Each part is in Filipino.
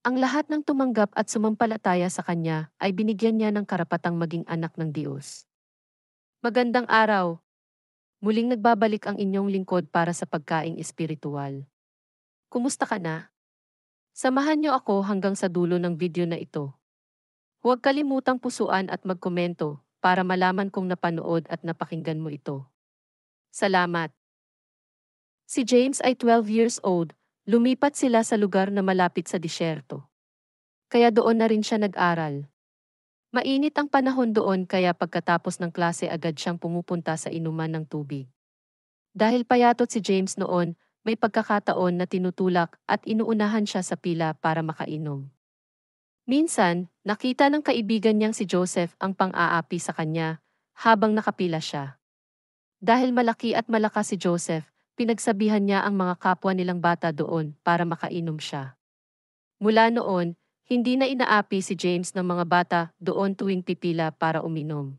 Ang lahat ng tumanggap at sumampalataya sa Kanya ay binigyan niya ng karapatang maging anak ng Diyos. Magandang araw! Muling nagbabalik ang inyong lingkod para sa pagkaing espiritual. Kumusta ka na? Samahan niyo ako hanggang sa dulo ng video na ito. Huwag kalimutang pusuan at magkomento para malaman kung napanood at napakinggan mo ito. Salamat! Si James ay 12 years old, lumipat sila sa lugar na malapit sa disyerto. Kaya doon na rin siya nag-aral. Mainit ang panahon doon kaya pagkatapos ng klase agad siyang pumupunta sa inuman ng tubig. Dahil payatot si James noon, may pagkakataon na tinutulak at inuunahan siya sa pila para makainom. Minsan, nakita ng kaibigan niyang si Joseph ang pang-aapi sa kanya habang nakapila siya. Dahil malaki at malakas si Joseph, pinagsabihan niya ang mga kapwa nilang bata doon para makainom siya. Mula noon, hindi na inaapi si James ng mga bata doon tuwing pipila para uminom.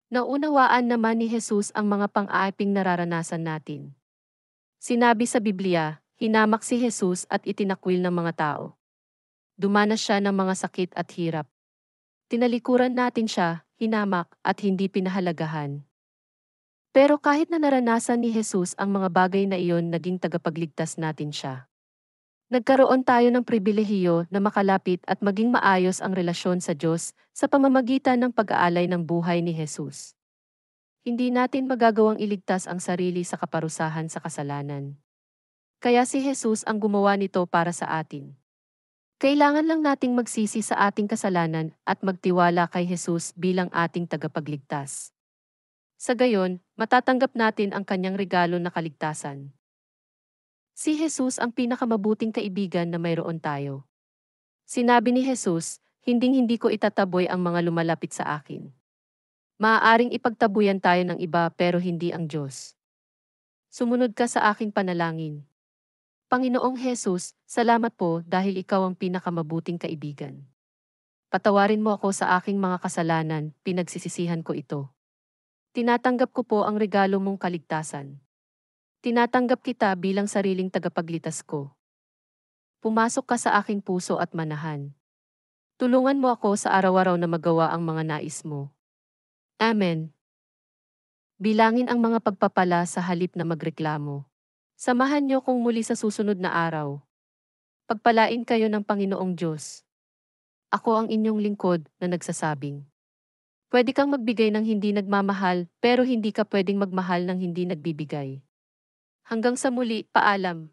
Naunawaan naman ni Jesus ang mga pang-aaping nararanasan natin. Sinabi sa Biblia, hinamak si Jesus at itinakwil ng mga tao. Dumanas siya ng mga sakit at hirap. Tinalikuran natin siya, hinamak at hindi pinahalagahan. Pero kahit na naranasan ni Jesus ang mga bagay na iyon, naging tagapagligtas natin siya. Nagkaroon tayo ng pribilehiyo na makalapit at maging maayos ang relasyon sa Diyos sa pamamagitan ng pag-aalay ng buhay ni Jesus. Hindi natin magagawang iligtas ang sarili sa kaparusahan sa kasalanan. Kaya si Jesus ang gumawa nito para sa atin. Kailangan lang nating magsisi sa ating kasalanan at magtiwala kay Jesus bilang ating tagapagligtas. Sa gayon, matatanggap natin ang kanyang regalo na kaligtasan. Si Jesus ang pinakamabuting kaibigan na mayroon tayo. Sinabi ni Jesus, hinding-hindi ko itataboy ang mga lumalapit sa akin. Maaaring ipagtabuyan tayo ng iba pero hindi ang Diyos. Sumunod ka sa aking panalangin. Panginoong Jesus, salamat po dahil ikaw ang pinakamabuting kaibigan. Patawarin mo ako sa aking mga kasalanan, pinagsisisihan ko ito. Tinatanggap ko po ang regalo mong kaligtasan. Tinatanggap kita bilang sariling tagapaglitas ko. Pumasok ka sa aking puso at manahan. Tulungan mo ako sa araw-araw na magawa ang mga nais mo. Amen. Bilangin ang mga pagpapala sa halip na magreklamo. Samahan niyo kung muli sa susunod na araw. Pagpalain kayo ng Panginoong Diyos. Ako ang inyong lingkod na nagsasabing. Pwede kang magbigay ng hindi nagmamahal pero hindi ka pwedeng magmahal ng hindi nagbibigay. Hanggang sa muli, paalam.